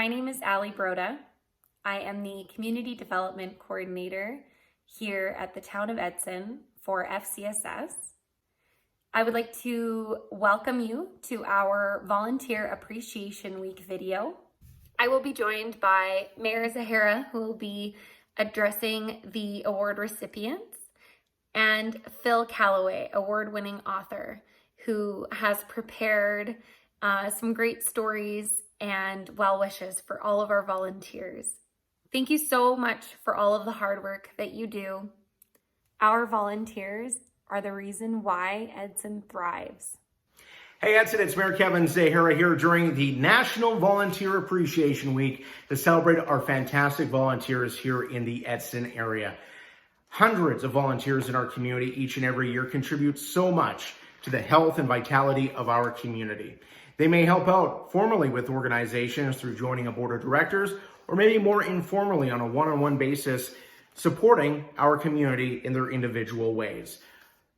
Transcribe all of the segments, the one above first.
My name is Ali Broda. I am the Community Development Coordinator here at the Town of Edson for FCSS. I would like to welcome you to our Volunteer Appreciation Week video. I will be joined by Mayor Zahara, who will be addressing the award recipients, and Phil Callaway, award-winning author, who has prepared some great stories and well wishes for all of our volunteers. Thank you so much for all of the hard work that you do. Our volunteers are the reason why Edson thrives. Hey Edson, it's Mayor Kevin Zahara here during the National Volunteer Appreciation Week to celebrate our fantastic volunteers here in the Edson area. Hundreds of volunteers in our community each and every year contribute so much to the health and vitality of our community. They may help out formally with organizations through joining a board of directors, or maybe more informally on a one-on-one basis, supporting our community in their individual ways.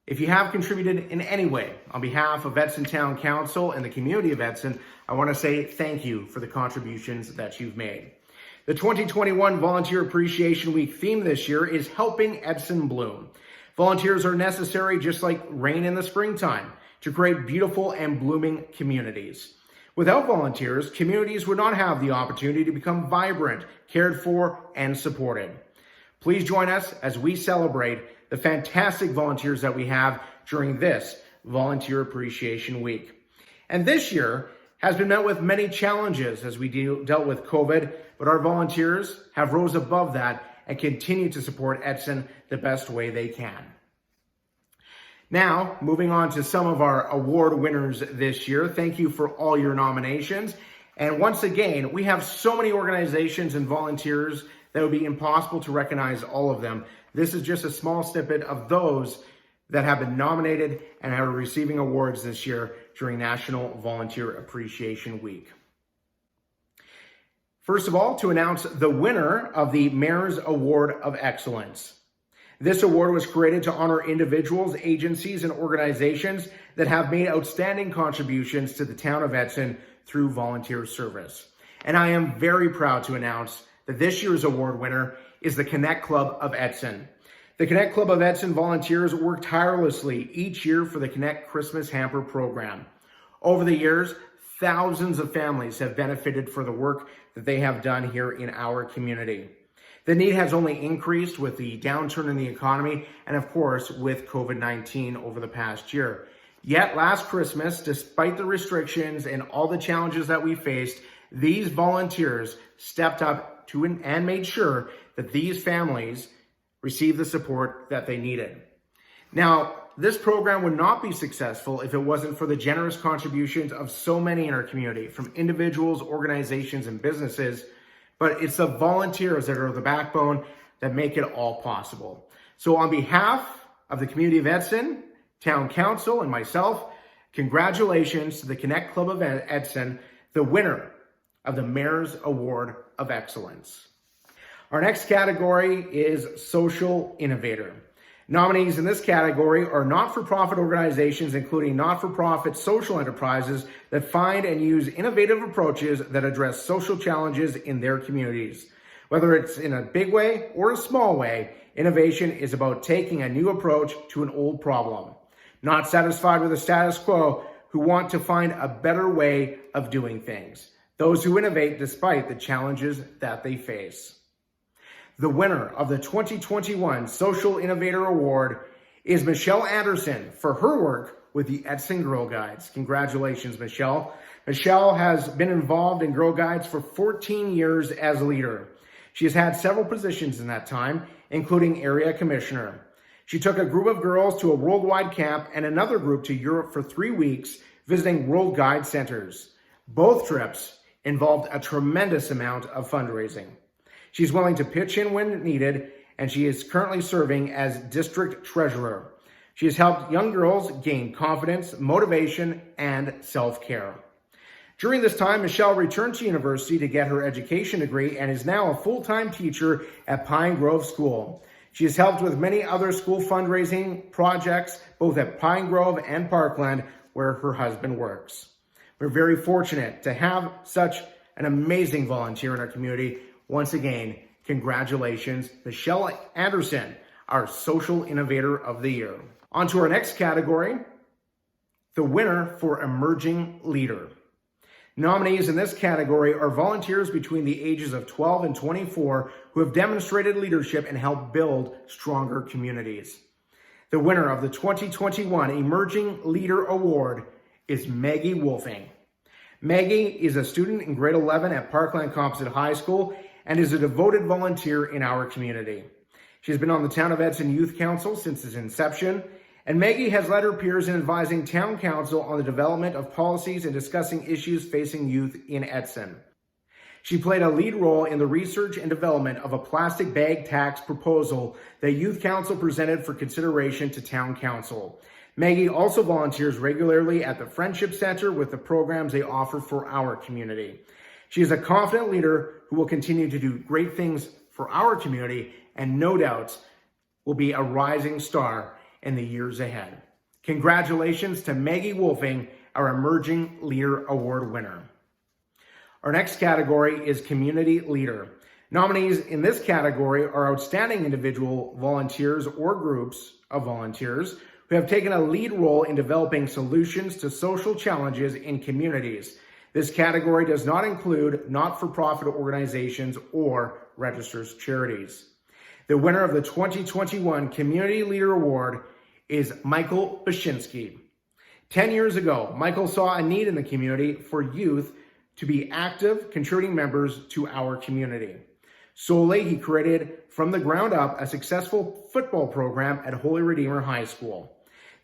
If you have contributed in any way, on behalf of Edson Town Council and the community of Edson, I want to say thank you for the contributions that you've made. The 2021 Volunteer Appreciation Week theme this year is Helping Edson Bloom. Volunteers are necessary just like rain in the springtime to create beautiful and blooming communities. Without volunteers, communities would not have the opportunity to become vibrant, cared for, and supported. Please join us as we celebrate the fantastic volunteers that we have during this Volunteer Appreciation Week. And this year has been met with many challenges as we dealt with COVID, but our volunteers have rose above that and continue to support Edson the best way they can. Now, moving on to some of our award winners this year. Thank you for all your nominations. And once again, we have so many organizations and volunteers that it would be impossible to recognize all of them. This is just a small snippet of those that have been nominated and are receiving awards this year during National Volunteer Appreciation Week. First of all, to announce the winner of the Mayor's Award of Excellence. This award was created to honor individuals, agencies, and organizations that have made outstanding contributions to the town of Edson through volunteer service. And I am very proud to announce that this year's award winner is the Connect Club of Edson. The Connect Club of Edson volunteers work tirelessly each year for the Connect Christmas Hamper program. Over the years, thousands of families have benefited for the work that they have done here in our community. The need has only increased with the downturn in the economy and, of course, with COVID-19 over the past year. Yet last Christmas, despite the restrictions and all the challenges that we faced, these volunteers stepped up to and made sure that these families received the support that they needed. Now, this program would not be successful if it wasn't for the generous contributions of so many in our community, from individuals, organizations, and businesses. But it's the volunteers that are the backbone that make it all possible. So on behalf of the community of Edson, Town Council, and myself, congratulations to the Connect Club of Edson, the winner of the Mayor's Award of Excellence. Our next category is Social Innovator. Nominees in this category are not-for-profit organizations, including not-for-profit social enterprises that find and use innovative approaches that address social challenges in their communities. Whether it's in a big way or a small way, innovation is about taking a new approach to an old problem. Not satisfied with the status quo, who want to find a better way of doing things. Those who innovate despite the challenges that they face. The winner of the 2021 Social Innovator Award is Michelle Anderson for her work with the Edson Girl Guides. Congratulations, Michelle. Michelle has been involved in Girl Guides for 14 years as leader. She has had several positions in that time, including area commissioner. She took a group of girls to a worldwide camp and another group to Europe for 3 weeks, visiting World Guide centers. Both trips involved a tremendous amount of fundraising. She's willing to pitch in when needed, and she is currently serving as district treasurer. She has helped young girls gain confidence, motivation, and self-care. During this time, Michelle returned to university to get her education degree and is now a full-time teacher at Pine Grove School. She has helped with many other school fundraising projects, both at Pine Grove and Parkland, where her husband works. We're very fortunate to have such an amazing volunteer in our community. Once again, congratulations, Michelle Anderson, our Social Innovator of the Year. On to our next category, the winner for Emerging Leader. Nominees in this category are volunteers between the ages of 12 and 24 who have demonstrated leadership and helped build stronger communities. The winner of the 2021 Emerging Leader Award is Maggie Wolfing. Maggie is a student in grade 11 at Parkland Composite High School and is a devoted volunteer in our community. She's been on the Town of Edson Youth Council since its inception, and Maggie has led her peers in advising Town Council on the development of policies and discussing issues facing youth in Edson. She played a lead role in the research and development of a plastic bag tax proposal that Youth Council presented for consideration to Town Council. Maggie also volunteers regularly at the Friendship Center with the programs they offer for our community. She is a confident leader who will continue to do great things for our community and no doubt will be a rising star in the years ahead. Congratulations to Maggie Wolfing, our Emerging Leader Award winner. Our next category is Community Leader. Nominees in this category are outstanding individual volunteers or groups of volunteers who have taken a lead role in developing solutions to social challenges in communities. This category does not include not-for-profit organizations or registered charities. The winner of the 2021 Community Leader Award is Michael Bashinsky. 10 years ago, Michael saw a need in the community for youth to be active, contributing members to our community. Solely, he created from the ground up a successful football program at Holy Redeemer High School.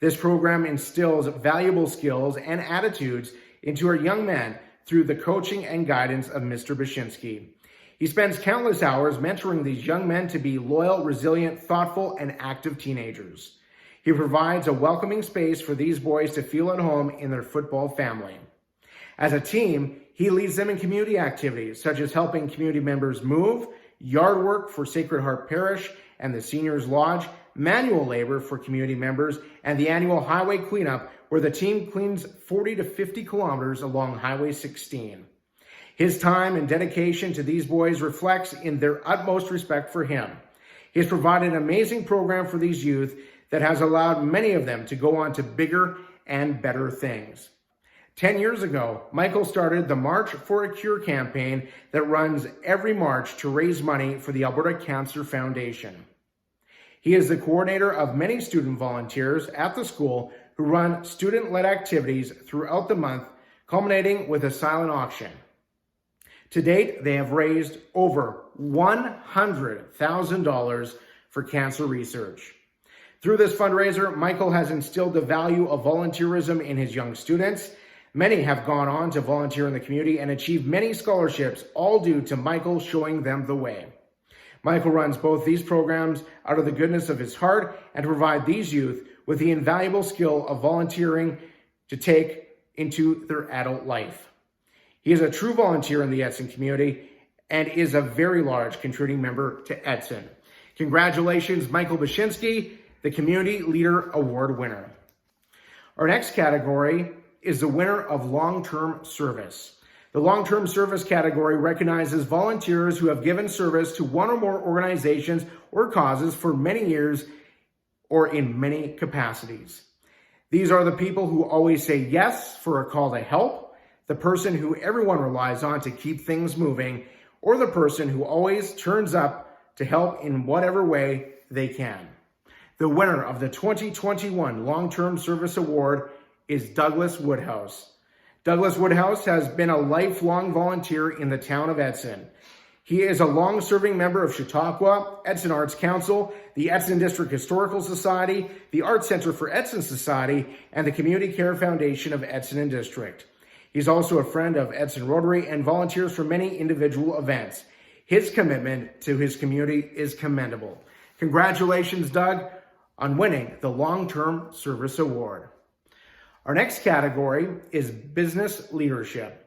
This program instills valuable skills and attitudes into our young men through the coaching and guidance of Mr. Bashinsky. He spends countless hours mentoring these young men to be loyal, resilient, thoughtful, and active teenagers. He provides a welcoming space for these boys to feel at home in their football family. As a team, he leads them in community activities such as helping community members move, yard work for Sacred Heart Parish and the Seniors Lodge, manual labor for community members, and the annual highway cleanup where the team cleans 40 to 50 kilometers along Highway 16. His time and dedication to these boys reflects in their utmost respect for him. He has provided an amazing program for these youth that has allowed many of them to go on to bigger and better things. 10 years ago, Michael started the March for a Cure campaign that runs every March to raise money for the Alberta Cancer Foundation. He is the coordinator of many student volunteers at the school who run student-led activities throughout the month, culminating with a silent auction. To date, they have raised over $100,000 for cancer research. Through this fundraiser, Michael has instilled the value of volunteerism in his young students. Many have gone on to volunteer in the community and achieve many scholarships, all due to Michael showing them the way. Michael runs both these programs out of the goodness of his heart and to provide these youth with the invaluable skill of volunteering to take into their adult life. He is a true volunteer in the Edson community and is a very large contributing member to Edson. Congratulations, Michael Bashinsky, the Community Leader Award winner. Our next category is the winner of long-term service. The long-term service category recognizes volunteers who have given service to one or more organizations or causes for many years or in many capacities. These are the people who always say yes for a call to help, the person who everyone relies on to keep things moving, or the person who always turns up to help in whatever way they can. The winner of the 2021 Long-Term Service Award is Douglas Woodhouse. Douglas Woodhouse has been a lifelong volunteer in the town of Edson. He is a long-serving member of Chautauqua, Edson Arts Council, the Edson District Historical Society, the Arts Center for Edson Society, and the Community Care Foundation of Edson and District. He's also a friend of Edson Rotary and volunteers for many individual events. His commitment to his community is commendable. Congratulations, Doug, on winning the Long-Term Service Award. Our next category is Business Leadership.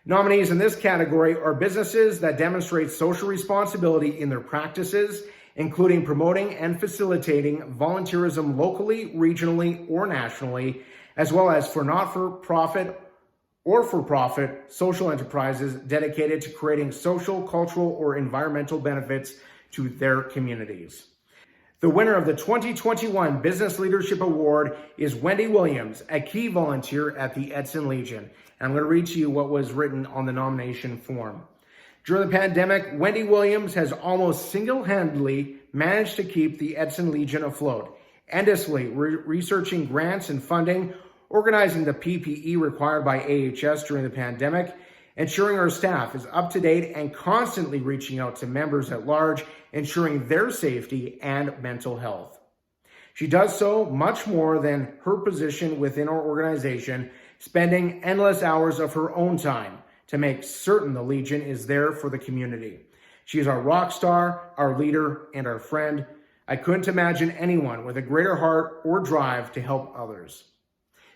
Nominees in this category are businesses that demonstrate social responsibility in their practices, including promoting and facilitating volunteerism locally, regionally, or nationally, as well as for not-for-profit or for-profit social enterprises dedicated to creating social, cultural, or environmental benefits to their communities. The winner of the 2021 Business Leadership Award is Wendy Williams, a key volunteer at the Edson Legion. And I'm going to read to you what was written on the nomination form. During the pandemic, Wendy Williams has almost single-handedly managed to keep the Edson Legion afloat, endlessly researching grants and funding, organizing the PPE required by AHS during the pandemic, ensuring our staff is up to date and constantly reaching out to members at large, ensuring their safety and mental health. She does so much more than her position within our organization, spending endless hours of her own time to make certain the Legion is there for the community. She is our rock star, our leader, and our friend. I couldn't imagine anyone with a greater heart or drive to help others.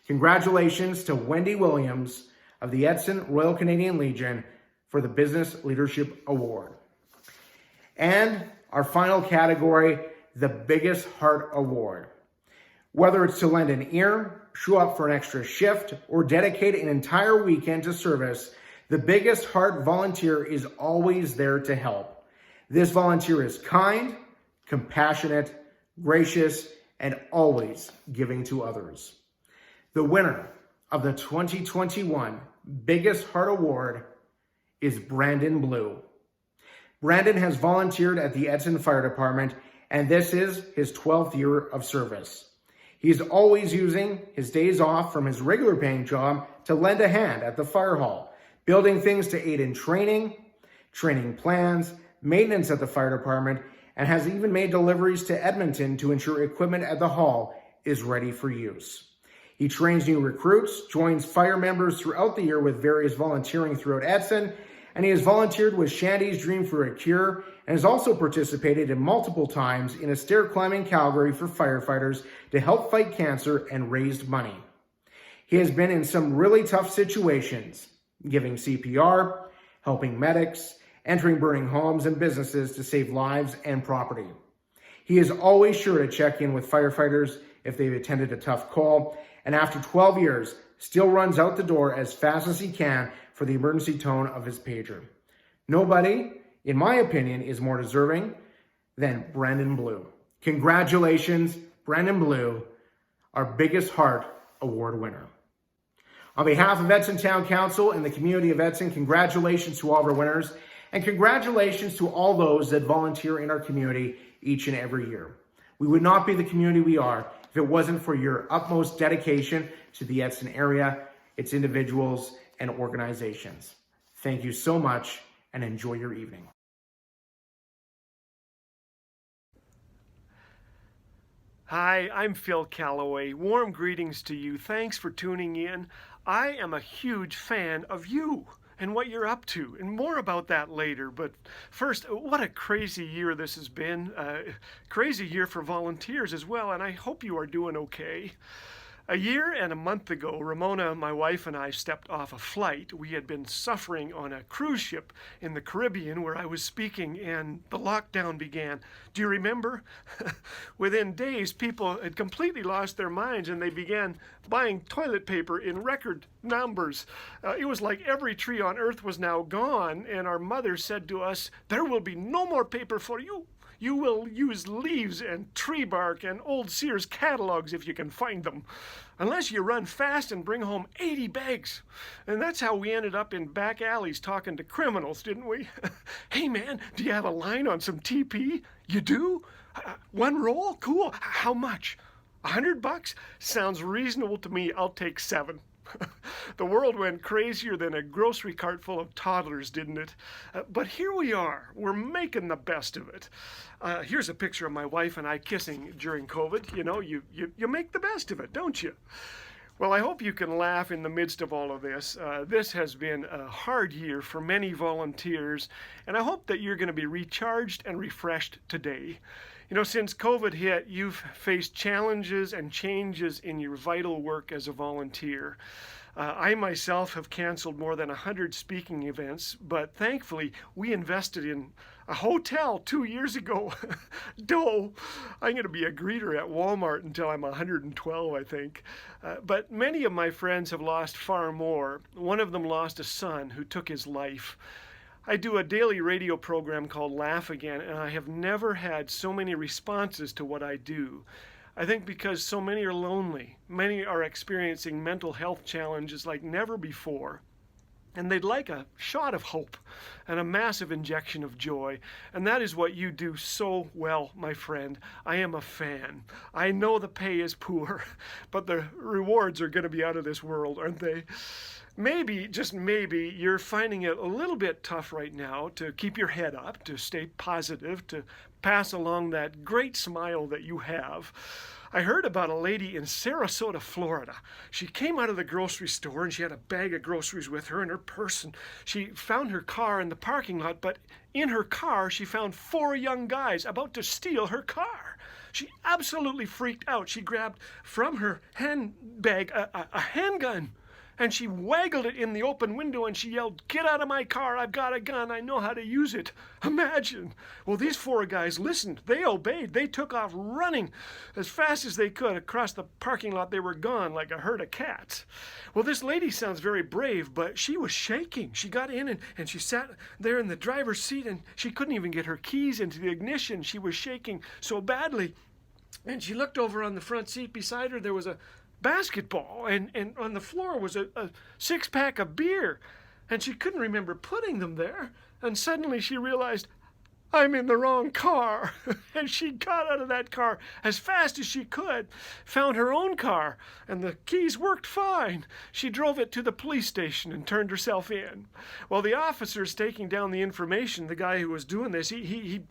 Congratulations to Wendy Williams of the Edson Royal Canadian Legion for the Business Leadership Award. And our final category, the Biggest Heart Award. Whether it's to lend an ear, show up for an extra shift, or dedicate an entire weekend to service, the Biggest Heart volunteer is always there to help. This volunteer is kind, compassionate, gracious, and always giving to others. The winner of the 2021 Biggest Heart Award is Brandon Blue. Brandon has volunteered at the Edson Fire Department, and this is his 12th year of service. He's always using his days off from his regular paying job to lend a hand at the fire hall, building things to aid in training plans, maintenance at the fire department, and has even made deliveries to Edmonton to ensure equipment at the hall is ready for use. He trains new recruits, joins fire members throughout the year with various volunteering throughout Edson, and he has volunteered with Shandy's Dream for a Cure and has also participated in multiple times in a stair climbing Calgary for firefighters to help fight cancer and raised money. He has been in some really tough situations, giving CPR, helping medics, entering burning homes and businesses to save lives and property. He is always sure to check in with firefighters if they've attended a tough call, and after 12 years, still runs out the door as fast as he can for the emergency tone of his pager. Nobody, in my opinion, is more deserving than Brandon Blue. Congratulations, Brandon Blue, our Biggest Heart Award winner. On behalf of Edson Town Council and the community of Edson, congratulations to all of our winners, and congratulations to all those that volunteer in our community each and every year. We would not be the community we are if it wasn't for your utmost dedication to the Edson area, its individuals, and organizations. Thank you so much, and enjoy your evening. Hi, I'm Phil Calloway. Warm greetings to you. Thanks for tuning in. I am a huge fan of you and what you're up to, and more about that later. But first, what a crazy year this has been. Crazy year for volunteers as well, and I hope you are doing okay. A year and a month ago, Ramona, my wife, and I stepped off a flight. We had been suffering on a cruise ship in the Caribbean where I was speaking, and the lockdown began. Do you remember? Within days, people had completely lost their minds, and they began buying toilet paper in record numbers. It was like every tree on earth was now gone, and our mother said to us, "There will be no more paper for you. You will use leaves and tree bark and old Sears catalogs if you can find them. Unless you run fast and bring home 80 bags. And that's how we ended up in back alleys talking to criminals, didn't we? Hey man, do you have a line on some TP? You do? One roll? Cool. How much? $100? Sounds reasonable to me. I'll take 7. The world went crazier than a grocery cart full of toddlers, didn't it? But here we are. We're making the best of it. Here's a picture of my wife and I kissing during COVID. You know, you make the best of it, don't you? Well, I hope you can laugh in the midst of all of this. This has been a hard year for many volunteers, and I hope that you're going to be recharged and refreshed today. You know, since COVID hit, you've faced challenges and changes in your vital work as a volunteer. I myself have canceled more than 100 speaking events, but thankfully we invested in a hotel 2 years ago. Doe. I'm going to be a greeter at Walmart until I'm 112, I think. But many of my friends have lost far more. One of them lost a son who took his life. I do a daily radio program called Laugh Again, and I have never had so many responses to what I do. I think because so many are lonely, many are experiencing mental health challenges like never before. And they'd like a shot of hope and a massive injection of joy. And that is what you do so well, my friend. I am a fan. I know the pay is poor, but the rewards are going to be out of this world, aren't they? Maybe, just maybe, you're finding it a little bit tough right now to keep your head up, to stay positive, to pass along that great smile that you have. I heard about a lady in Sarasota, Florida. She came out of the grocery store and she had a bag of groceries with her in her purse. And she found her car in the parking lot, but in her car she found 4 young guys about to steal her car. She absolutely freaked out. She grabbed from her handbag a handgun. And she waggled it in the open window and she yelled, "Get out of my car, I've got a gun, I know how to use it." Imagine. Well, these 4 guys listened, they obeyed, they took off running as fast as they could across the parking lot. They were gone like a herd of cats. Well, this lady sounds very brave, but she was shaking. She got in and she sat there in the driver's seat and she couldn't even get her keys into the ignition. She was shaking so badly. And she looked over on the front seat beside her. There was a basketball, and on the floor was a 6-pack of beer, and she couldn't remember putting them there. And suddenly she realized, I'm in the wrong car. And she got out of that car as fast as she could, found her own car, and the keys worked fine. She drove it to the police station and turned herself in. Well, the officers taking down the information, the guy who was doing this, he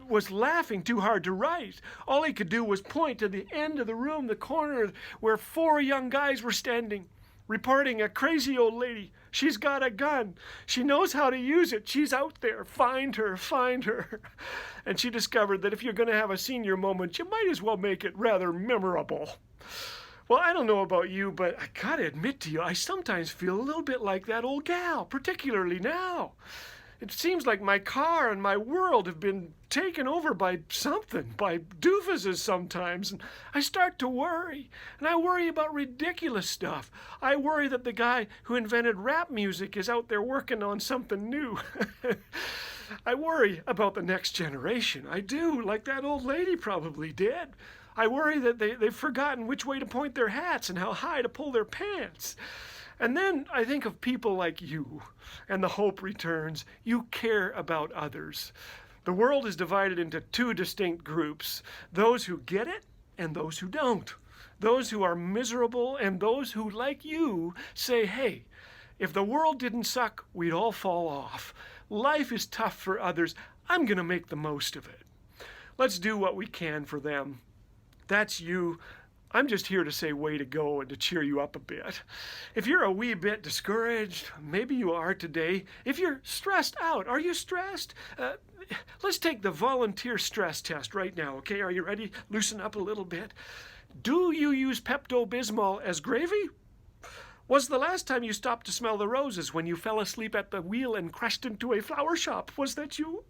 was laughing too hard to write. All he could do was point to the end of the room, the corner where 4 young guys were standing, reporting a crazy old lady. She's got a gun. She knows how to use it. She's out there. Find her, find her. And she discovered that if you're going to have a senior moment, you might as well make it rather memorable. Well, I don't know about you, but I gotta admit to you, I sometimes feel a little bit like that old gal, particularly now. It seems like my car and my world have been taken over by something, by doofuses sometimes. And I start to worry. And I worry about ridiculous stuff. I worry that the guy who invented rap music is out there working on something new. I worry about the next generation. I do, like that old lady probably did. I worry that they've forgotten which way to point their hats and how high to pull their pants. And then I think of people like you, and the hope returns. You care about others. The world is divided into 2 distinct groups, those who get it and those who don't. Those who are miserable and those who, like you, say, hey, if the world didn't suck, we'd all fall off. Life is tough for others. I'm going to make the most of it. Let's do what we can for them. That's you. I'm just here to say way to go and to cheer you up a bit. If you're a wee bit discouraged, maybe you are today. If you're stressed out, are you stressed? Let's take the volunteer stress test right now, okay? Are you ready? Loosen up a little bit. Do you use Pepto-Bismol as gravy? Was the last time you stopped to smell the roses when you fell asleep at the wheel and crashed into a flower shop? Was that you?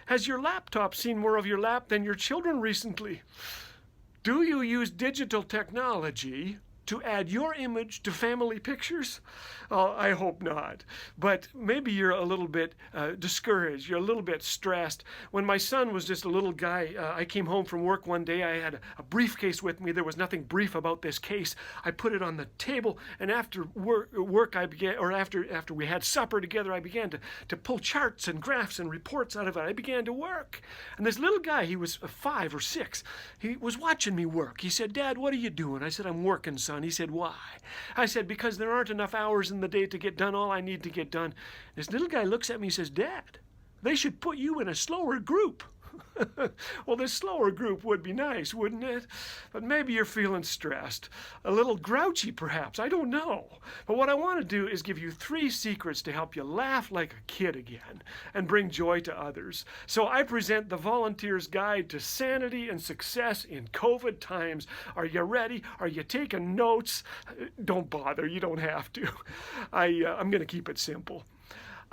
Has your laptop seen more of your lap than your children recently? Do you use digital technology to add your image to family pictures? Oh, I hope not. But maybe you're a little bit discouraged. You're a little bit stressed. When my son was just a little guy, I came home from work one day. I had a briefcase with me. There was nothing brief about this case. I put it on the table, and after work I began, or after we had supper together, I began to pull charts and graphs and reports out of it. I began to work. And this little guy, he was 5 or 6, he was watching me work. He said, "Dad, what are you doing?" I said, "I'm working, son." He said, "Why?" I said, "Because there aren't enough hours in the day to get done all I need to get done." This little guy looks at me and says, "Dad, they should put you in a slower group." Well, this slower group would be nice, wouldn't it? But maybe you're feeling stressed, a little grouchy perhaps, I don't know. But what I want to do is give you 3 secrets to help you laugh like a kid again and bring joy to others. So I present the Volunteer's Guide to Sanity and Success in COVID times. Are you ready? Are you taking notes? Don't bother, you don't have to. I'm going to keep it simple.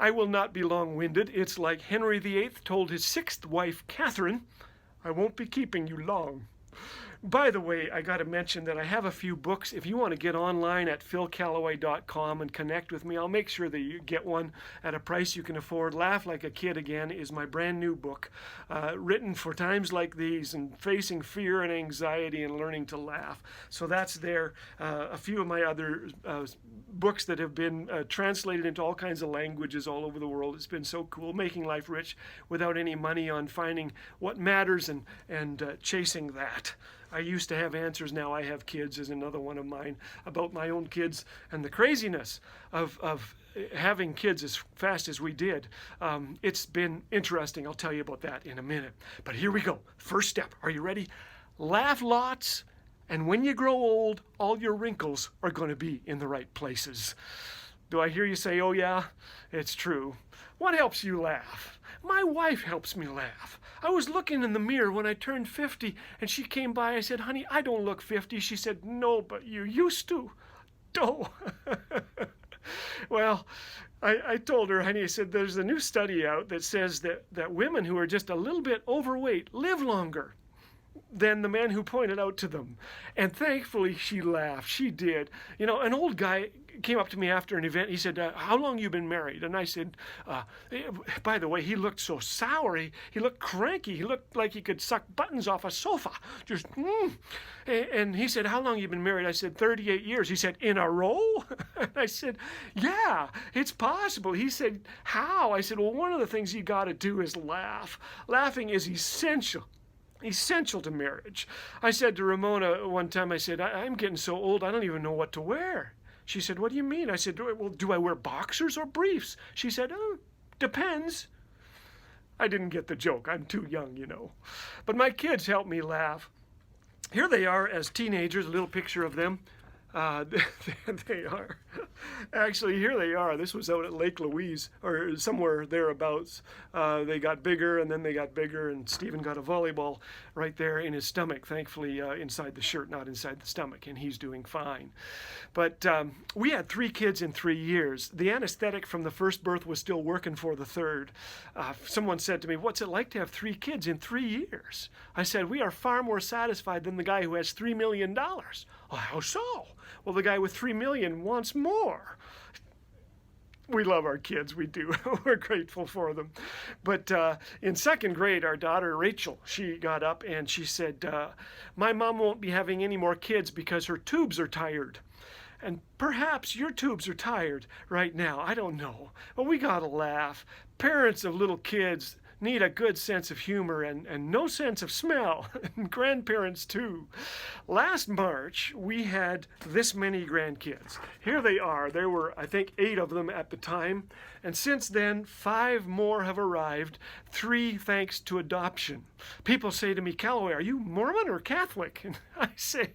I will not be long-winded. It's like Henry VIII told his sixth wife, Catherine, I won't be keeping you long. By the way, I got to mention that I have a few books. If you want to get online at philcallaway.com and connect with me, I'll make sure that you get one at a price you can afford. Laugh Like a Kid Again is my brand new book, written for times like these and facing fear and anxiety and learning to laugh. So that's there. A few of my other books that have been translated into all kinds of languages all over the world. It's been so cool, making life rich without any money, on finding what matters and chasing that. I used to have answers, now I have kids is another one of mine, about my own kids and the craziness of having kids as fast as we did. It's been interesting. I'll tell you about that in a minute. But here we go. First step. Are you ready? Laugh lots, and when you grow old, all your wrinkles are going to be in the right places. Do I hear you say, oh yeah? It's true. What helps you laugh? My wife helps me laugh. I was looking in the mirror when I turned 50, and she came by. I said, honey, I don't look 50. She said, no, but you used to. Oh. Well, I told her, honey, I said, there's a new study out that says that women who are just a little bit overweight live longer than the man who pointed out to them. And thankfully she laughed. She did. You know, an old guy came up to me after an event. He said, how long you been married? And I said, by the way, he looked so sour. He looked cranky. He looked like he could suck buttons off a sofa. Just, And he said, how long you been married? I said, 38 years. He said, in a row? I said, yeah, it's possible. He said, how? I said, well, one of the things you got to do is laugh. Laughing is essential to marriage. I said to Ramona one time, I said, I'm getting so old, I don't even know what to wear. She said, what do you mean? I said, well, do I wear boxers or briefs? She said, depends. I didn't get the joke. I'm too young, you know. But my kids help me laugh. Here they are as teenagers, a little picture of them. They are. Actually, here they are. This was out at Lake Louise, or somewhere thereabouts. They got bigger, and then they got bigger, and Stephen got a volleyball right there in his stomach, thankfully inside the shirt, not inside the stomach, and he's doing fine. But we had 3 kids in 3 years. The anesthetic from the first birth was still working for the third. Someone said to me, what's it like to have 3 kids in 3 years? I said, we are far more satisfied than the guy who has $3 million. Well, how so? Well, the guy with 3 million wants more. We love our kids, we do. We're grateful for them. But in 2nd grade, our daughter Rachel, she got up and she said, my mom won't be having any more kids because her tubes are tired. And perhaps your tubes are tired right now. I don't know. But we gotta laugh. Parents of little kids need a good sense of humor and no sense of smell, and grandparents too. Last March, we had this many grandkids. Here they are. There were, I think, 8 of them at the time, and since then, 5 more have arrived, 3 thanks to adoption. People say to me, Callaway, are you Mormon or Catholic? And I say,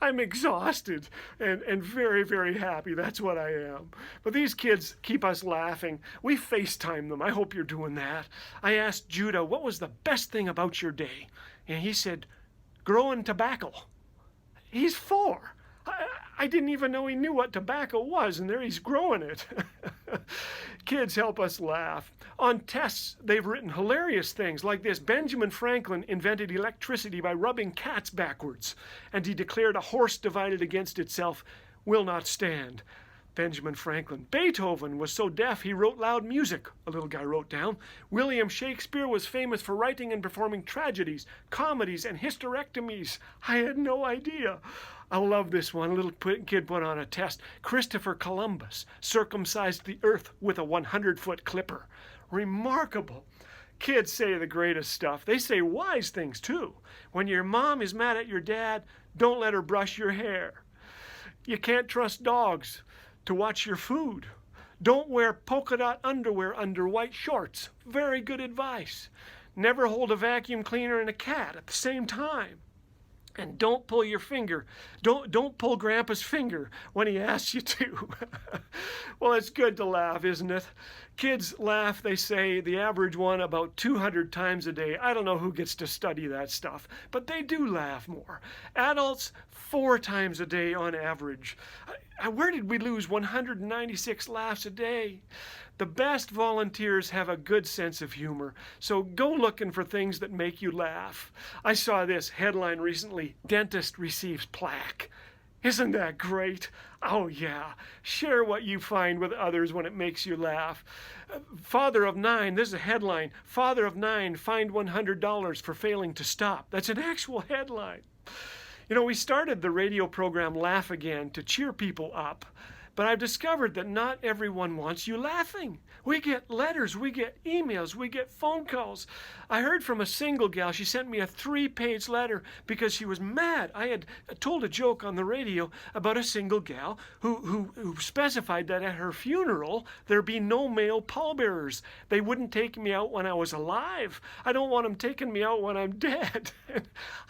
I'm exhausted and very, very happy. That's what I am. But these kids keep us laughing. We FaceTime them. I hope you're doing that. I asked Judah, what was the best thing about your day? And he said, growing tobacco. He's 4. I didn't even know he knew what tobacco was, and there he's growing it. Kids help us laugh. On tests, they've written hilarious things like this. Benjamin Franklin invented electricity by rubbing cats backwards, and he declared a horse divided against itself will not stand. Benjamin Franklin. Beethoven was so deaf he wrote loud music, a little guy wrote down. William Shakespeare was famous for writing and performing tragedies, comedies, and hysterectomies. I had no idea. I love this one. A little kid put on a test. Christopher Columbus circumcised the earth with a 100-foot clipper. Remarkable. Kids say the greatest stuff. They say wise things too. When your mom is mad at your dad, don't let her brush your hair. You can't trust dogs to watch your food. Don't wear polka dot underwear under white shorts. Very good advice. Never hold a vacuum cleaner and a cat at the same time. And don't pull your finger. Don't pull Grandpa's finger when he asks you to. Well, it's good to laugh, isn't it? Kids laugh, they say, the average one about 200 times a day. I don't know who gets to study that stuff, but they do laugh more. Adults, 4 times a day on average. Where did we lose 196 laughs a day? The best volunteers have a good sense of humor, so go looking for things that make you laugh. I saw this headline recently, "Dentist receives plaque." Isn't that great? Oh yeah, share what you find with others when it makes you laugh. Father of 9, this is a headline, "Father of 9 fined $100 for failing to stop." That's an actual headline. You know, we started the radio program Laugh Again to cheer people up, but I've discovered that not everyone wants you laughing. We get letters, we get emails, we get phone calls. I heard from a single gal, she sent me a 3-page letter because she was mad. I had told a joke on the radio about a single gal who specified that at her funeral there be no male pallbearers. They wouldn't take me out when I was alive. I don't want them taking me out when I'm dead.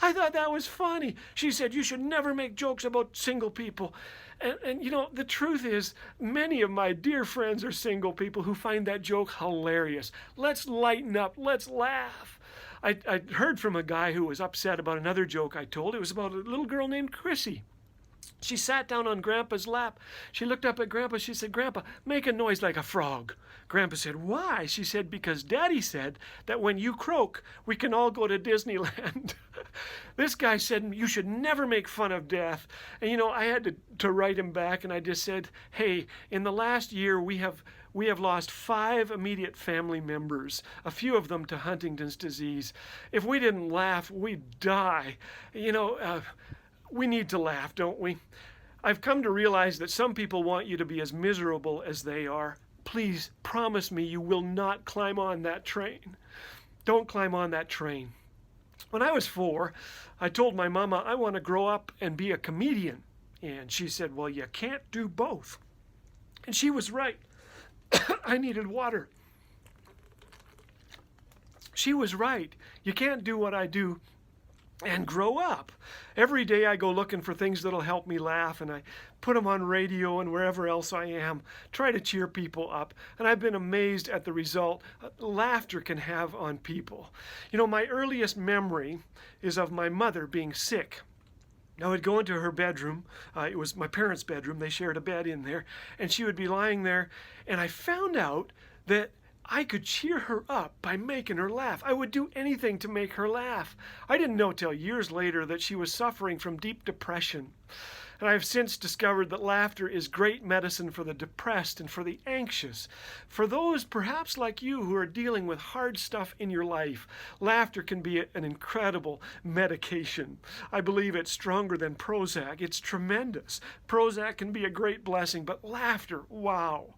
I thought that was funny. She said, "You should never make jokes about single people." And you know, the truth is, many of my dear friends are single people who find that joke hilarious. Let's lighten up. Let's laugh. I heard from a guy who was upset about another joke I told. It was about a little girl named Chrissy. She sat down on Grandpa's lap. She looked up at Grandpa. She said, "Grandpa, make a noise like a frog." Grandpa said, "Why?" She said, "Because Daddy said that when you croak, we can all go to Disneyland." This guy said, "You should never make fun of death." And you know, I had to write him back, and I just said, "Hey, in the last year, we have lost 5 immediate family members, a few of them to Huntington's disease. If we didn't laugh, we'd die. You know, we need to laugh, don't we? I've come to realize that some people want you to be as miserable as they are. Please promise me you will not climb on that train. Don't climb on that train." When I was 4, I told my mama I want to grow up and be a comedian. And she said, "Well, you can't do both." And she was right. I needed water. She was right. You can't do what I do and grow up. Every day I go looking for things that'll help me laugh, and I put them on radio and wherever else I am, try to cheer people up, and I've been amazed at the result laughter can have on people. You know, my earliest memory is of my mother being sick. I would go into her bedroom. It was my parents' bedroom. They shared a bed in there, and she would be lying there, and I found out that I could cheer her up by making her laugh. I would do anything to make her laugh. I didn't know till years later that she was suffering from deep depression. And I have since discovered that laughter is great medicine for the depressed and for the anxious. For those perhaps like you who are dealing with hard stuff in your life, laughter can be an incredible medication. I believe it's stronger than Prozac. It's tremendous. Prozac can be a great blessing, but laughter, wow.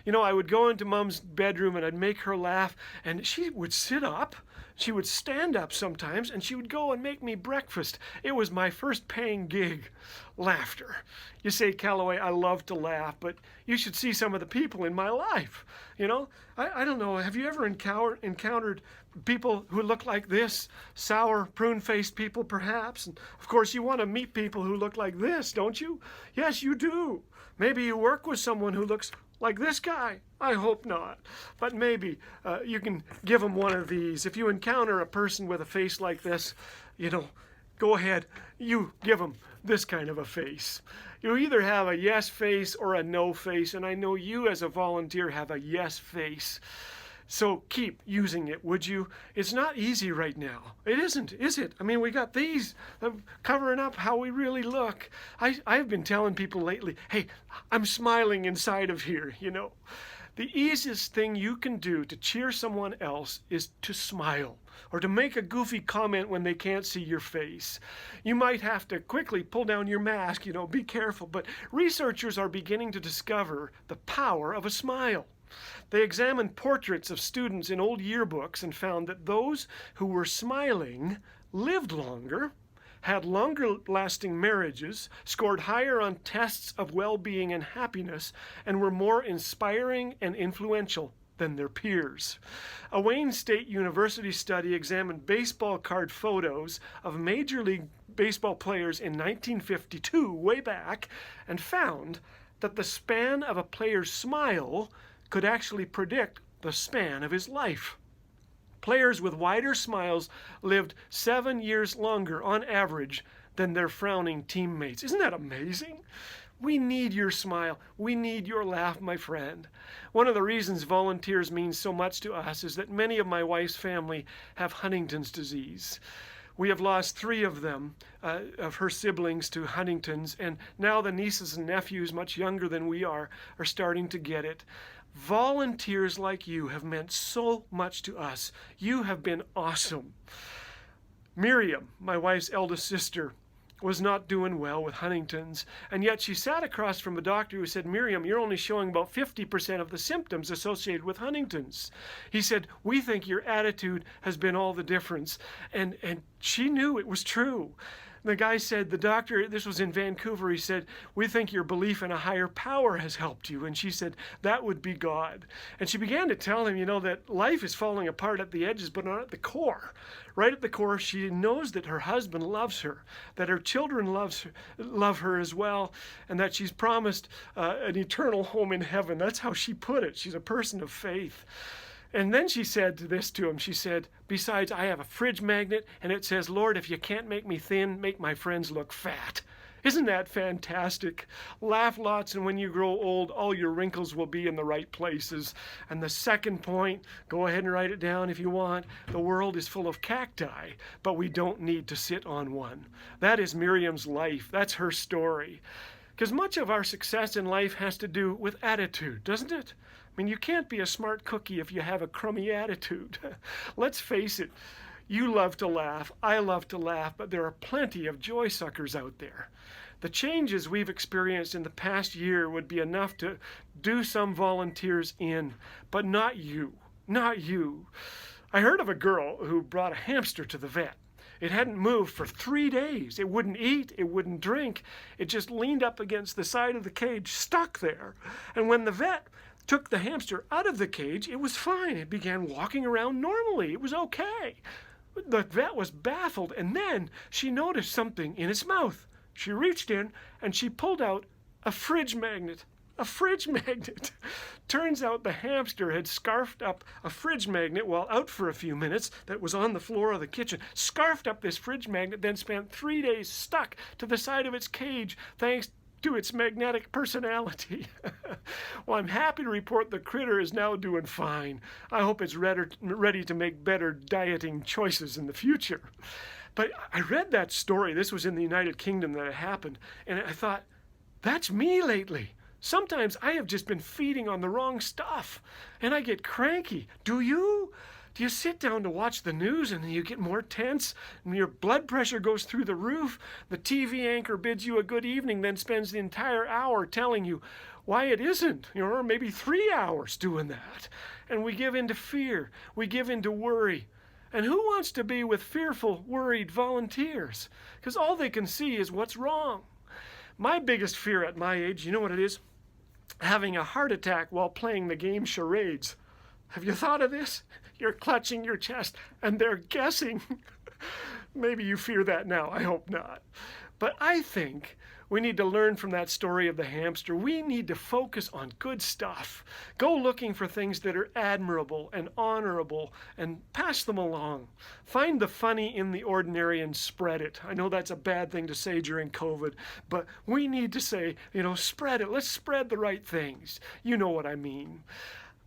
You know, I would go into Mom's bedroom and I'd make her laugh, and she would sit up. She would stand up sometimes, and she would go and make me breakfast. It was my first paying gig. Laughter. You say, "Calloway, I love to laugh," but you should see some of the people in my life. You know, I don't know, have you ever encountered people who look like this? Sour, prune-faced people, perhaps? And of course, you want to meet people who look like this, don't you? Yes, you do. Maybe you work with someone who looks like this guy. I hope not. But maybe you can give them one of these. If you encounter a person with a face like this, you know, go ahead. You give them this kind of a face. You either have a yes face or a no face, and I know you as a volunteer have a yes face. So keep using it, would you? It's not easy right now. It isn't, is it? I mean, we got these covering up how we really look. I've been telling people lately, hey, I'm smiling inside of here, you know. The easiest thing you can do to cheer someone else is to smile or to make a goofy comment when they can't see your face. You might have to quickly pull down your mask, you know, be careful, but researchers are beginning to discover the power of a smile. They examined portraits of students in old yearbooks and found that those who were smiling lived longer, had longer-lasting marriages, scored higher on tests of well-being and happiness, and were more inspiring and influential than their peers. A Wayne State University study examined baseball card photos of Major League Baseball players in 1952, way back, and found that the span of a player's smile could actually predict the span of his life. Players with wider smiles lived 7 years longer on average than their frowning teammates. Isn't that amazing? We need your smile. We need your laugh, my friend. One of the reasons volunteers mean so much to us is that many of my wife's family have Huntington's disease. We have lost 3 of them, of her siblings, to Huntington's, and now the nieces and nephews, much younger than we are starting to get it. Volunteers like you have meant so much to us. You have been awesome. Miriam, my wife's eldest sister, was not doing well with Huntington's, and yet she sat across from a doctor who said, Miriam, you're only showing about 50% of the symptoms associated with Huntington's. He said, we think your attitude has been all the difference. And she knew it was true. The guy said, the doctor, this was in Vancouver, he said, we think your belief in a higher power has helped you. And she said, that would be God. And she began to tell him, that life is falling apart at the edges, but not at the core. Right at the core, she knows that her husband loves her, that her children love her as well, and that she's promised an eternal home in heaven. That's how she put it. She's a person of faith. And then she said this to him. She said, besides, I have a fridge magnet, and it says, Lord, if you can't make me thin, make my friends look fat. Isn't that fantastic? Laugh lots, and when you grow old, all your wrinkles will be in the right places. And the second point, go ahead and write it down if you want. The world is full of cacti, but we don't need to sit on one. That is Miriam's life. That's her story. Because much of our success in life has to do with attitude, doesn't it? I mean, you can't be a smart cookie if you have a crummy attitude. Let's face it, you love to laugh, I love to laugh, but there are plenty of joy suckers out there. The changes we've experienced in the past year would be enough to do some volunteers in, but not you, not you. I heard of a girl who brought a hamster to the vet. It hadn't moved for 3 days. It wouldn't eat, it wouldn't drink. It just leaned up against the side of the cage, stuck there. And when the vet took the hamster out of the cage, it was fine. It began walking around normally. It was okay. The vet was baffled, and then she noticed something in its mouth. She reached in and she pulled out a fridge magnet. A fridge magnet. Turns out the hamster had scarfed up a fridge magnet while out for a few minutes that was on the floor of the kitchen. Scarfed up this fridge magnet, then spent 3 days stuck to the side of its cage thanks to its magnetic personality. Well, I'm happy to report the critter is now doing fine. I hope it's ready to make better dieting choices in the future. But I read that story. This was in the United Kingdom that it happened. And I thought, that's me lately. Sometimes I have just been feeding on the wrong stuff. And I get cranky. Do you? Do you sit down to watch the news and you get more tense and your blood pressure goes through the roof? The TV anchor bids you a good evening, then spends the entire hour telling you why it isn't, or maybe 3 hours doing that. And we give in to fear. We give in to worry. And who wants to be with fearful, worried volunteers? Because all they can see is what's wrong. My biggest fear at my age, you know what it is? Having a heart attack while playing the game charades. Have you thought of this? You're clutching your chest and they're guessing. Maybe you fear that now. I hope not. But I think we need to learn from that story of the hamster. We need to focus on good stuff. Go looking for things that are admirable and honorable and pass them along. Find the funny in the ordinary and spread it. I know that's a bad thing to say during COVID, but we need to say, spread it. Let's spread the right things. You know what I mean.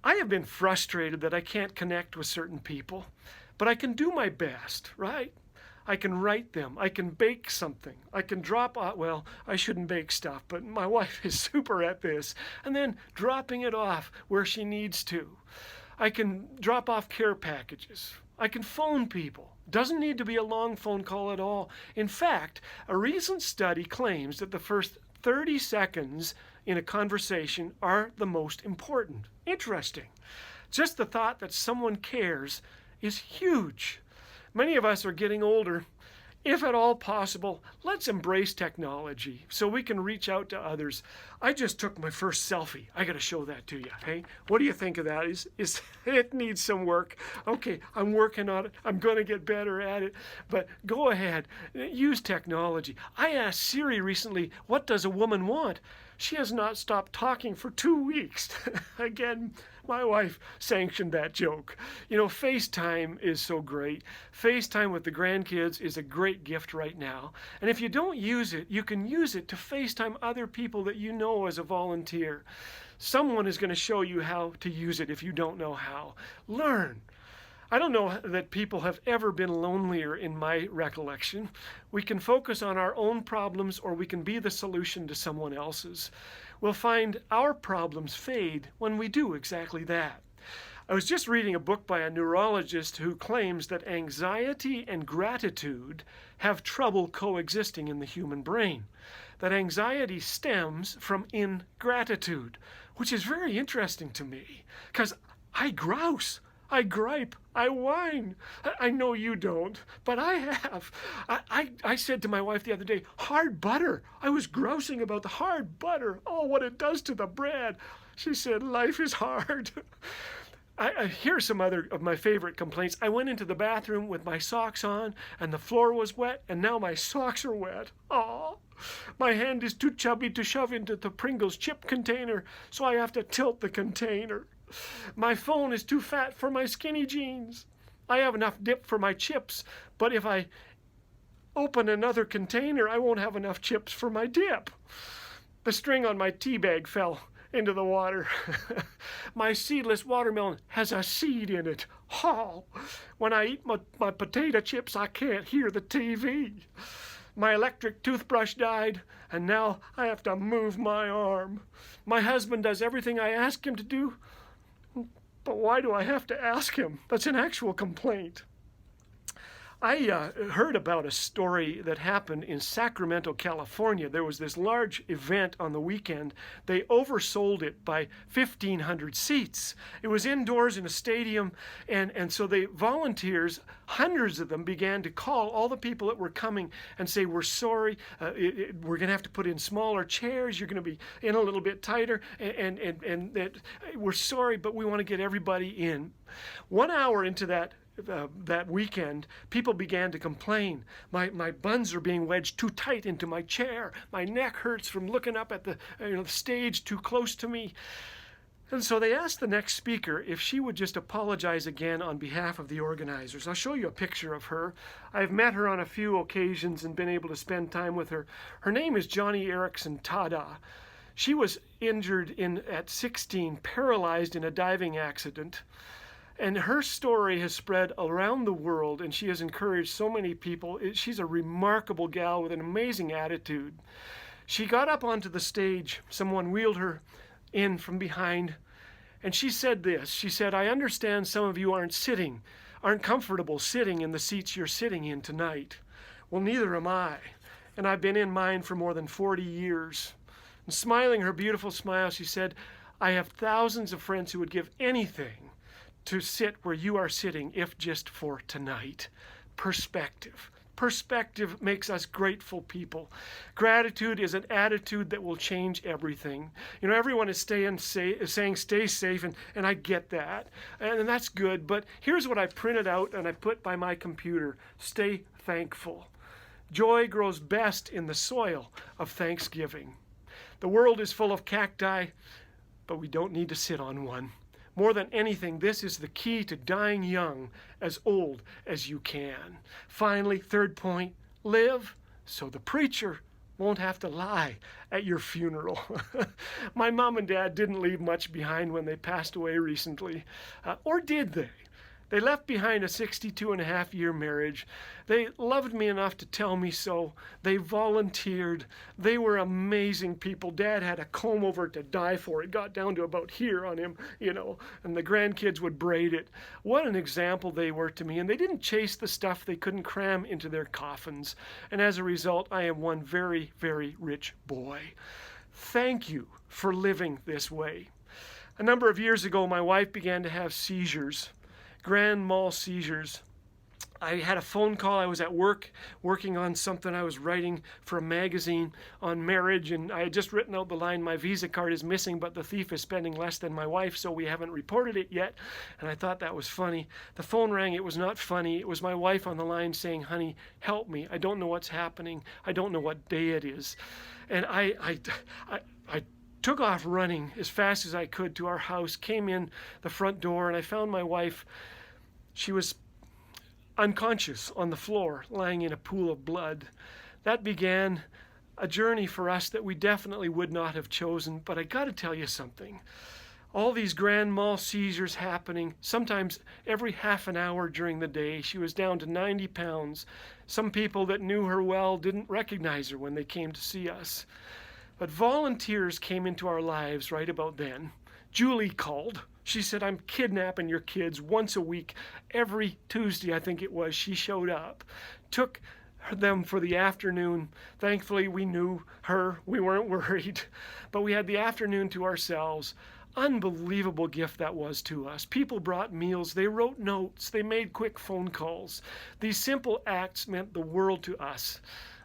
I have been frustrated that I can't connect with certain people, but I can do my best, right? I can write them. I can bake something. I can drop off, well, I shouldn't bake stuff, but my wife is super at this. And then dropping it off where she needs to. I can drop off care packages. I can phone people. Doesn't need to be a long phone call at all. In fact, a recent study claims that the first 30 seconds in a conversation are the most important. Interesting. Just the thought that someone cares is huge. Many of us are getting older. If at all possible, let's embrace technology so we can reach out to others. I just took my first selfie. I got to show that to you. Hey, what do you think of that? Is it needs some work? Okay, I'm working on it. I'm going to get better at it. But go ahead, use technology. I asked Siri recently, what does a woman want? She has not stopped talking for 2 weeks. Again, My wife sanctioned that joke. You know, FaceTime is so great. FaceTime with the grandkids is a great gift right now. And if you don't use it, you can use it to FaceTime other people that you know as a volunteer. Someone is going to show you how to use it if you don't know how. Learn. I don't know that people have ever been lonelier in my recollection. We can focus on our own problems, or we can be the solution to someone else's. We'll find our problems fade when we do exactly that. I was just reading a book by a neurologist who claims that anxiety and gratitude have trouble coexisting in the human brain. That anxiety stems from ingratitude, which is very interesting to me, because I grouse. I gripe, I whine. I know you don't, but I have. I said to my wife the other day, hard butter. I was grousing about the hard butter. Oh, what it does to the bread. She said, life is hard. Here's some other of my favorite complaints. I went into the bathroom with my socks on, and the floor was wet, and now my socks are wet. Oh, my hand is too chubby to shove into the Pringles chip container, so I have to tilt the container. My phone is too fat for my skinny jeans. I have enough dip for my chips, but if I open another container, I won't have enough chips for my dip. The string on my tea bag fell into the water. My seedless watermelon has a seed in it. Oh, when I eat my potato chips, I can't hear the TV. My electric toothbrush died, and now I have to move my arm. My husband does everything I ask him to do, but why do I have to ask him? That's an actual complaint. I heard about a story that happened in Sacramento, California. There was this large event on the weekend. They oversold it by 1,500 seats. It was indoors in a stadium, and so the volunteers, hundreds of them, began to call all the people that were coming and say, we're sorry, we're going to have to put in smaller chairs, you're going to be in a little bit tighter, and we're sorry, but we want to get everybody in. 1 hour into that weekend, people began to complain. My buns are being wedged too tight into my chair. My neck hurts from looking up at the stage too close to me. And so they asked the next speaker if she would just apologize again on behalf of the organizers. I'll show you a picture of her. I've met her on a few occasions and been able to spend time with her. Her name is Johnny Erickson Tada. She was injured at 16, paralyzed in a diving accident. And her story has spread around the world, and she has encouraged so many people. She's a remarkable gal with an amazing attitude. She got up onto the stage. Someone wheeled her in from behind, and she said this. She said, I understand some of you aren't comfortable sitting in the seats you're sitting in tonight. Well, neither am I, and I've been in mine for more than 40 years. And smiling her beautiful smile, she said, I have thousands of friends who would give anything to sit where you are sitting, if just for tonight. Perspective. Perspective makes us grateful people. Gratitude is an attitude that will change everything. Everyone is saying stay safe, and I get that. And that's good, but here's what I printed out and I put by my computer. Stay thankful. Joy grows best in the soil of thanksgiving. The world is full of cacti, but we don't need to sit on one. More than anything, this is the key to dying young, as old as you can. Finally, third point, live so the preacher won't have to lie at your funeral. My mom and dad didn't leave much behind when they passed away recently. Or did they? They left behind a 62-and-a-half-year marriage. They loved me enough to tell me so. They volunteered. They were amazing people. Dad had a comb over to die for. It got down to about here on him, and the grandkids would braid it. What an example they were to me. And they didn't chase the stuff they couldn't cram into their coffins. And as a result, I am one very, very rich boy. Thank you for living this way. A number of years ago, my wife began to have seizures. Grand mal seizures. I had a phone call. I was at work working on something I was writing for a magazine on marriage, and I had just written out the line, my Visa card is missing, but the thief is spending less than my wife, so we haven't reported it yet. And I thought that was funny. The phone rang. It was not funny. It was my wife on the line saying, honey, help me. I don't know what's happening. I don't know what day it is. And I took off running as fast as I could to our house, came in the front door, and I found my wife. She was unconscious on the floor, lying in a pool of blood. That began a journey for us that we definitely would not have chosen. But I got to tell you something. All these grand mal seizures happening, sometimes every half an hour during the day. She was down to 90 pounds. Some people that knew her well didn't recognize her when they came to see us. But volunteers came into our lives right about then. Julie called. She said, I'm kidnapping your kids once a week. Every Tuesday, I think it was, she showed up. Took them for the afternoon. Thankfully, we knew her. We weren't worried. But we had the afternoon to ourselves. Unbelievable gift that was to us. People brought meals. They wrote notes. They made quick phone calls. These simple acts meant the world to us.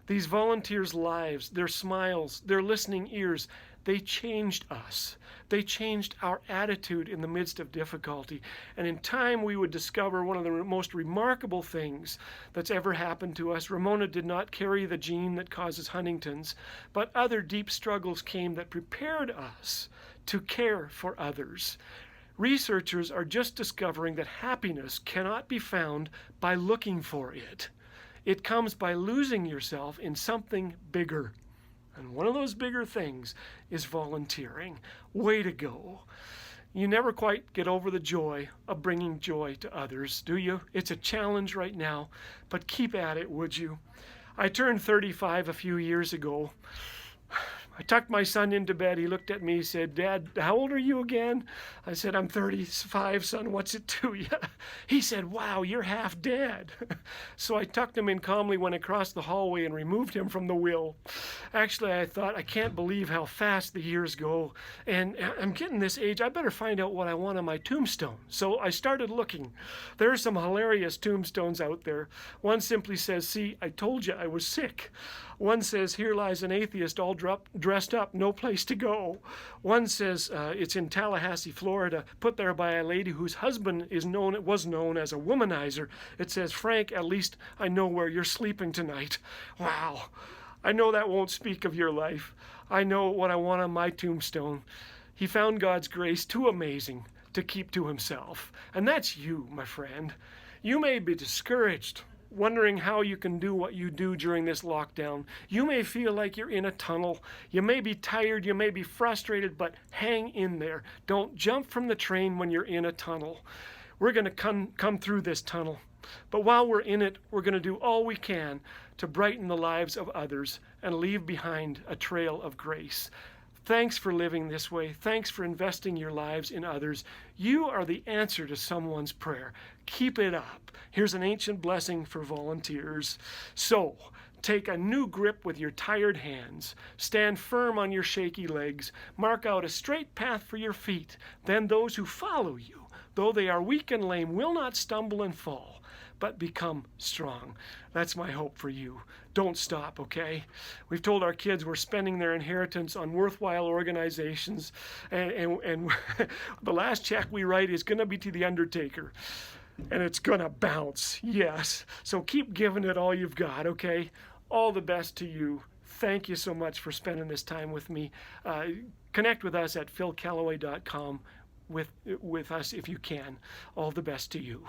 These volunteers' lives, their smiles, their listening ears, they changed us. They changed our attitude in the midst of difficulty. And in time, we would discover one of the most remarkable things that's ever happened to us. Ramona did not carry the gene that causes Huntington's, but other deep struggles came that prepared us to care for others. Researchers are just discovering that happiness cannot be found by looking for it. It comes by losing yourself in something bigger. And one of those bigger things is volunteering. Way to go. You never quite get over the joy of bringing joy to others, do you? It's a challenge right now, but keep at it, would you? I turned 35 a few years ago. I tucked my son into bed. He looked at me, said, Dad, how old are you again? I said, I'm 35, son. What's it to you? He said, wow, you're half dead. So I tucked him in calmly, went across the hallway and removed him from the wheel. Actually, I thought, I can't believe how fast the years go. And I'm getting this age. I better find out what I want on my tombstone. So I started looking. There are some hilarious tombstones out there. One simply says, see, I told you I was sick. One says, here lies an atheist all dressed up, no place to go. One says it's in Tallahassee, Florida, put there by a lady whose husband was known as a womanizer. It says, Frank, at least I know where you're sleeping tonight. Wow. I know that won't speak of your life. I know what I want on my tombstone. He found God's grace too amazing to keep to himself. And that's you, my friend. You may be discouraged, wondering how you can do what you do during this lockdown. You may feel like you're in a tunnel. You may be tired. You may be frustrated, but hang in there. Don't jump from the train when you're in a tunnel. We're going to come through this tunnel. But while we're in it, we're going to do all we can to brighten the lives of others and leave behind a trail of grace. Thanks for living this way. Thanks for investing your lives in others. You are the answer to someone's prayer. Keep it up. Here's an ancient blessing for volunteers. So, take a new grip with your tired hands. Stand firm on your shaky legs. Mark out a straight path for your feet. Then those who follow you, though they are weak and lame, will not stumble and fall, but become strong. That's my hope for you. Don't stop, okay? We've told our kids we're spending their inheritance on worthwhile organizations, and the last check we write is going to be to the undertaker, and it's going to bounce, yes. So keep giving it all you've got, okay? All the best to you. Thank you so much for spending this time with me. Connect with us at philcallaway.com with us if you can. All the best to you.